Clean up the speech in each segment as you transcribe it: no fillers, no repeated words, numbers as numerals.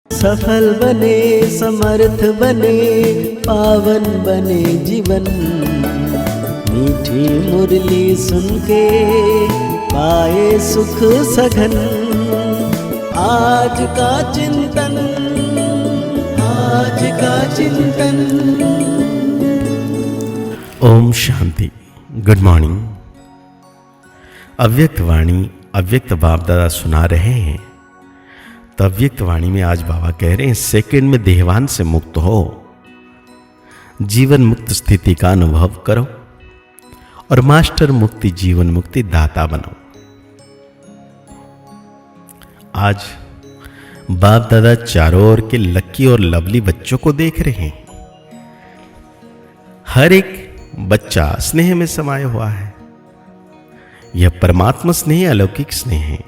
सफल बने, समर्थ बने, पावन बने जीवन। मीठी मुरली सुन के पाए सुख सघन। आज का चिंतन, आज का चिंतन। ओम शांति। Good morning. अव्यक्त वाणी अव्यक्त बाप दादा सुना रहे हैं। तो अव्यक्त वाणी में आज बाबा कह रहे हैं, सेकंड में देहवान से मुक्त हो, जीवन मुक्त स्थिति का अनुभव करो और मास्टर मुक्ति जीवन मुक्ति दाता बनो। आज बाप दादा चारों ओर के लक्की और लवली बच्चों को देख रहे हैं। हर एक बच्चा स्नेह में समाया हुआ है। यह परमात्मा स्नेह, अलौकिक स्नेह है।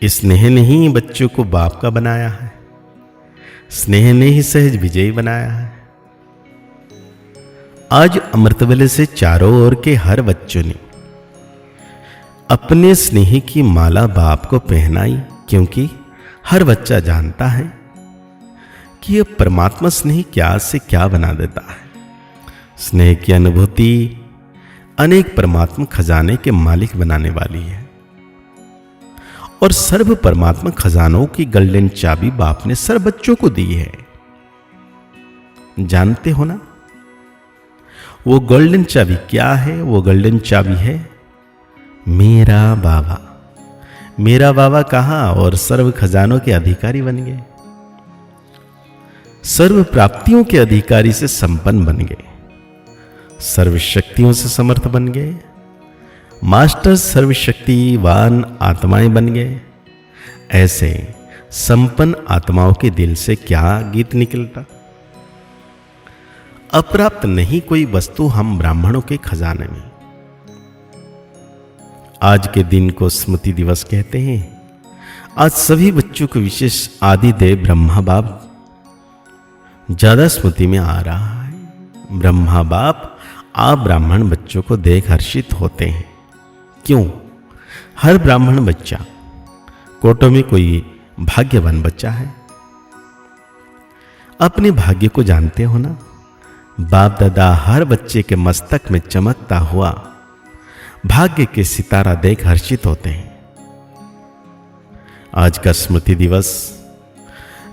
इस स्नेह ने ही बच्चों को बाप का बनाया है। स्नेह ने ही सहज विजयी बनाया है। आज अमृत वेले से चारों ओर के हर बच्चों ने अपने स्नेह की माला बाप को पहनाई, क्योंकि हर बच्चा जानता है कि यह परमात्मा स्नेह क्या से क्या बना देता है। स्नेह की अनुभूति अनेक परमात्मा खजाने के मालिक बनाने वाली है और सर्व परमात्मा खजानों की गोल्डन चाबी बाप ने सर्व बच्चों को दी है। जानते हो ना वो गोल्डन चाबी क्या है? वो गोल्डन चाबी है मेरा बाबा। मेरा बाबा कहा और सर्व खजानों के अधिकारी बन गए, सर्व प्राप्तियों के अधिकारी से संपन्न बन गए, सर्व शक्तियों से समर्थ बन गए, मास्टर सर्वशक्तिवान आत्माएं बन गए। ऐसे संपन्न आत्माओं के दिल से क्या गीत निकलता? अप्राप्त नहीं कोई वस्तु हम ब्राह्मणों के खजाने में। आज के दिन को स्मृति दिवस कहते हैं। आज सभी बच्चों को विशेष आदि देव ब्रह्मा बाप ज्यादा स्मृति में आ रहा है। ब्रह्मा बाप आप ब्राह्मण बच्चों को देख हर्षित होते हैं। क्यों? हर ब्राह्मण बच्चा कोटों में कोई भाग्यवान बच्चा है। अपने भाग्य को जानते हो ना? बाप दादा हर बच्चे के मस्तक में चमकता हुआ भाग्य के सितारा देख हर्षित होते हैं। आज का स्मृति दिवस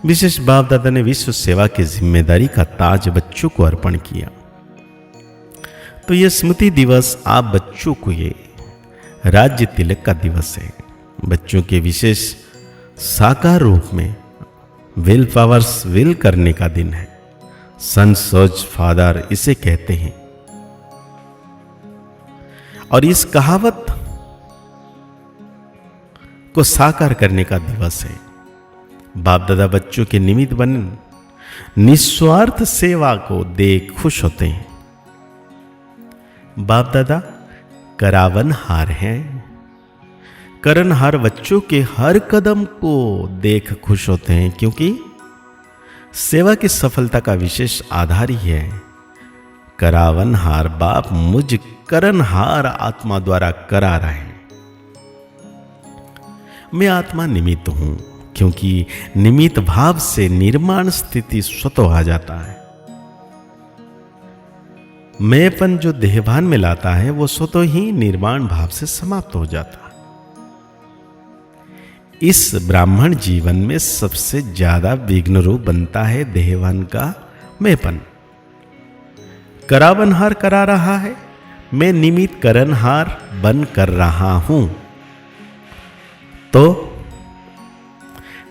विशेष बाप दादा ने विश्व सेवा की जिम्मेदारी का ताज बच्चों को अर्पण किया। तो यह स्मृति दिवस आप बच्चों को ये राज्य तिलक का दिवस है। बच्चों के विशेष साकार रूप में विल पावर्स विल करने का दिन है। सन सोच फादर इसे कहते हैं और इस कहावत को साकार करने का दिवस है। बाप दादा बच्चों के निमित्त बन निस्वार्थ सेवा को देख खुश होते हैं। बाप दादा करावनहार हैं। करनहार बच्चों के हर कदम को देख खुश होते हैं, क्योंकि सेवा की सफलता का विशेष आधार ही है करावनहार बाप मुझ करनहार आत्मा द्वारा करा रहे हैं। मैं आत्मा निमित्त हूं, क्योंकि निमित्त भाव से निर्माण स्थिति स्वतः आ जाता है। मैंपन जो देहभान में लाता है वो स्वतः ही निर्माण भाव से समाप्त हो जाता है। इस ब्राह्मण जीवन में सबसे ज्यादा विघ्न रूप बनता है देहभान का मैंपन। करावनहार करा रहा है, मैं निमित्त करनहार बन कर रहा हूं, तो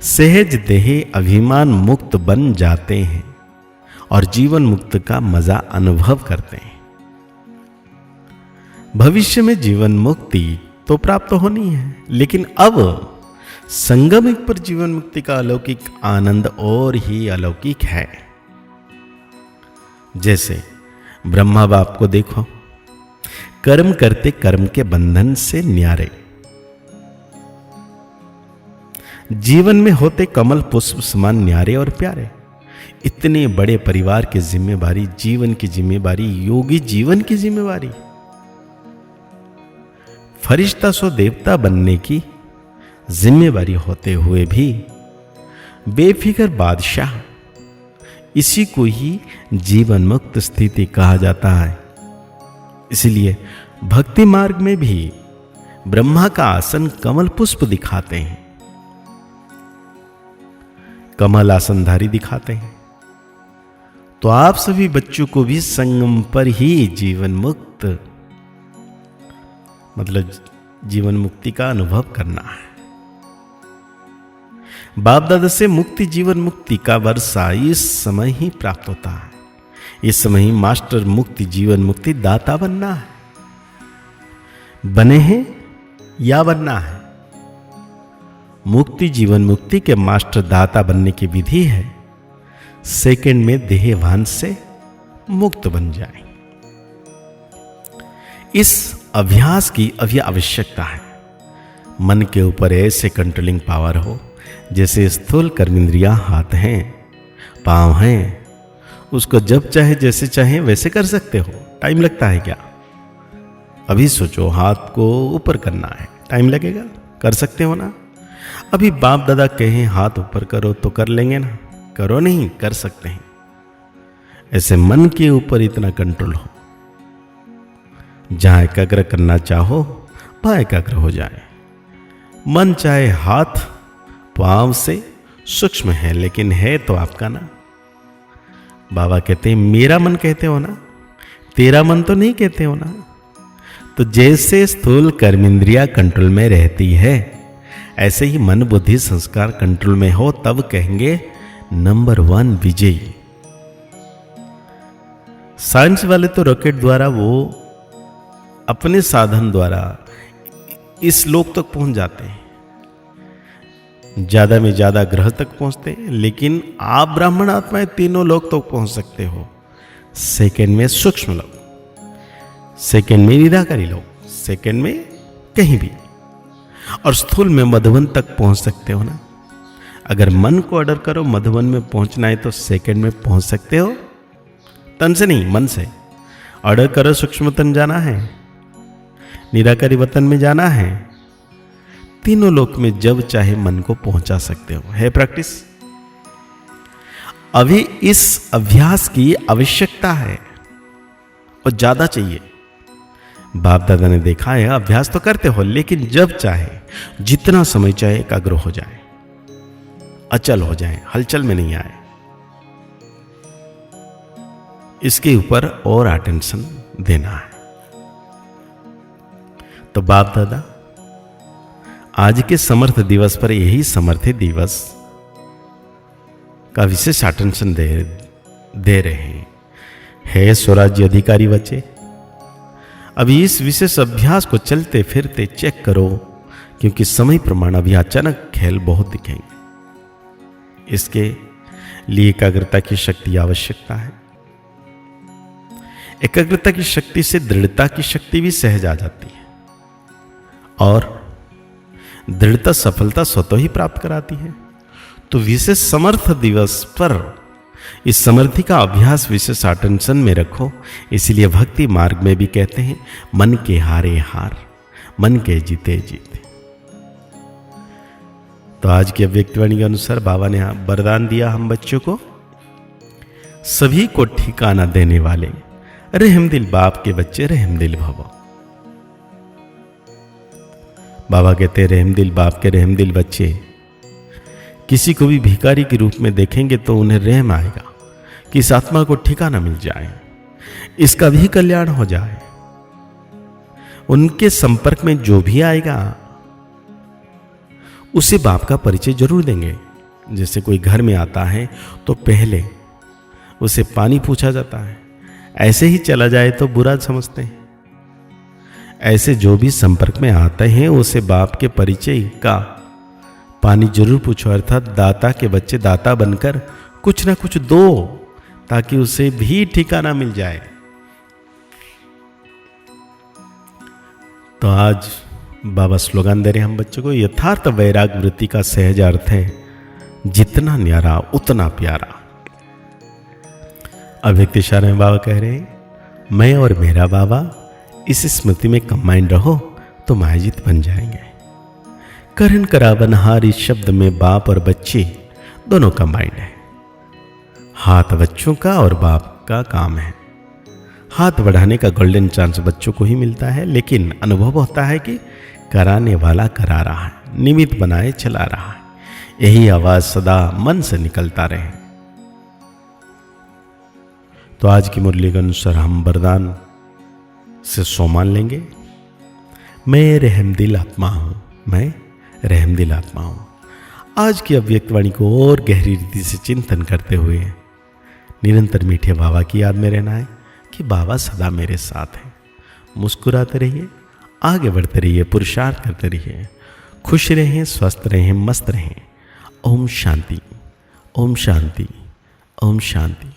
सहज देह अभिमान मुक्त बन जाते हैं और जीवन मुक्त का मजा अनुभव करते हैं। भविष्य में जीवन मुक्ति तो प्राप्त होनी है, लेकिन अब संगम युग पर जीवन मुक्ति का अलौकिक आनंद और ही अलौकिक है। जैसे ब्रह्मा बाप को देखो, कर्म करते कर्म के बंधन से न्यारे, जीवन में होते कमल पुष्प समान न्यारे और प्यारे। इतने बड़े परिवार की जिम्मेवारी, जीवन की जिम्मेवारी, योगी जीवन की जिम्मेवारी, फरिश्ता सो देवता बनने की जिम्मेवारी होते हुए भी बेफिक्र बादशाह, इसी को ही जीवन मुक्त स्थिति कहा जाता है। इसलिए भक्ति मार्ग में भी ब्रह्मा का आसन कमल पुष्प दिखाते हैं, कमल आसनधारी दिखाते हैं। तो आप सभी बच्चों को भी संगम पर ही जीवन मुक्त मतलब जीवन मुक्ति का अनुभव करना है। बाप दादा से मुक्ति जीवन मुक्ति का वर्षा इस समय ही प्राप्त होता है। इस समय ही मास्टर मुक्ति जीवन मुक्ति दाता बनना है। बने हैं या बनना है। मुक्ति जीवन मुक्ति के मास्टर दाता बनने की विधि है, सेकंड में देहभान से मुक्त बन जाए। इस अभ्यास की अभी आवश्यकता है। मन के ऊपर ऐसे कंट्रोलिंग पावर हो जैसे स्थूल कर्मेंद्रियां हाथ हैं, पांव हैं, उसको जब चाहे जैसे चाहे वैसे कर सकते हो। टाइम लगता है क्या? अभी सोचो, हाथ को ऊपर करना है, टाइम लगेगा? कर सकते हो ना? अभी बाप दादा कहें हाथ ऊपर करो तो कर लेंगे ना? करो नहीं, कर सकते हैं। ऐसे मन के ऊपर इतना कंट्रोल हो, जहां एकाग्र करना चाहो वहां एकाग्र हो जाए। मन चाहे हाथ पांव से सूक्ष्म है, लेकिन है तो आपका ना। बाबा कहते हैं मेरा मन कहते हो ना, तेरा मन तो नहीं कहते हो ना। तो जैसे स्थूल कर्मेंद्रिया कंट्रोल में रहती है, ऐसे ही मन बुद्धि संस्कार कंट्रोल में हो, तब कहेंगे नंबर 1 विजयी। साइंस वाले तो रॉकेट द्वारा वो अपने साधन द्वारा इस लोक तक पहुंच जाते हैं, ज्यादा में ज्यादा ग्रह तक पहुंचते हैं, लेकिन आप ब्राह्मण आत्माएं तीनों लोक तक पहुंच सकते हो। सेकंड में सूक्ष्म लोक, सेकंड में निराकारी लोक, सेकंड में कहीं भी, और स्थूल में मधुवन तक पहुंच सकते हो ना। अगर मन को ऑर्डर करो मधुवन में पहुंचना है तो सेकंड में पहुंच सकते हो। तन से नहीं, मन से ऑर्डर करो। सूक्ष्म तन जाना है, निराकारी वतन में जाना है, तीनों लोक में जब चाहे मन को पहुंचा सकते हो। है प्रैक्टिस। अभी इस अभ्यास की आवश्यकता है और ज्यादा चाहिए। बाप दादा ने देखा है, अभ्यास तो करते हो, लेकिन जब चाहे जितना समय चाहे एकाग्र हो जाए, अचल हो जाए, हलचल में नहीं आए, इसके ऊपर और अटेंशन देना है। तो बाप दादा आज के समर्थ दिवस पर यही समर्थ दिवस का विशेष अटेंशन दे रहे हैं। है स्वराज्य अधिकारी बच्चे, अभी इस विशेष अभ्यास को चलते फिरते चेक करो, क्योंकि समय प्रमाण अभी अचानक खेल बहुत दिखेंगे। इसके लिए एकाग्रता की शक्ति आवश्यकता है। एकाग्रता की शक्ति से दृढ़ता की शक्ति भी सहज आ जाती है, और दृढ़ता सफलता स्वतः ही प्राप्त कराती है। तो विशेष समर्थ दिवस पर इस समर्थि का अभ्यास विशेष अटेंशन में रखो। इसलिए भक्ति मार्ग में भी कहते हैं मन के हारे हार, मन के जीते जीते। तो आज की अव्यक्तवाणी के अनुसार बाबा ने वरदान दिया हम बच्चों को, सभी को ठिकाना देने वाले रहमदिल बाप के बच्चे रहमदिल भवो। बाबा कहते रहमदिल बाप के रहमदिल बच्चे किसी को भी भिखारी के रूप में देखेंगे तो उन्हें रहम आएगा कि इस आत्मा को ठिकाना मिल जाए, इसका भी कल्याण हो जाए। उनके संपर्क में जो भी आएगा उसे बाप का परिचय जरूर देंगे। जैसे कोई घर में आता है तो पहले उसे पानी पूछा जाता है, ऐसे ही चला जाए तो बुरा समझते हैं। ऐसे जो भी संपर्क में आते हैं उसे बाप के परिचय का पानी जरूर पूछो, अर्थात दाता के बच्चे दाता बनकर कुछ ना कुछ दो, ताकि उसे भी ठिकाना मिल जाए। तो आज बाबा स्लोगन दे रहे हम बच्चों को, यथार्थ वैराग वृत्ति का सहज अर्थ है जितना न्यारा उतना प्यारा। अव्यक्त इशारे में बाबा कह रहे हैं मैं और मेरा बाबा इस स्मृति में कंबाइंड रहो तो मायाजीत बन जाएंगे। करण करावनहार इस शब्द में बाप और बच्चे दोनों कंबाइंड है। हाथ बच्चों का और बाप का काम है। हाथ बढ़ाने का गोल्डन चांस बच्चों को ही मिलता है, लेकिन अनुभव होता है कि कराने वाला करा रहा है, निमित्त बनाए चला रहा है। यही आवाज सदा मन से निकलता रहे। तो आज की मुरली के अनुसार हम वरदान से सोमान लेंगे। मैं रहमदिल आत्मा हूं, मैं रहमदिल आत्मा हूं। आज की अव्यक्त वाणी को और गहरी रीति से चिंतन करते हुए निरंतर मीठे बाबा की याद में रहना है कि बाबा सदा मेरे साथ हैं। मुस्कुराते रहिए, आगे बढ़ते रहिए, पुरुषार्थ करते रहिए, खुश रहें, स्वस्थ रहें, मस्त रहें। ओम शांति, ओम शांति, ओम शांति।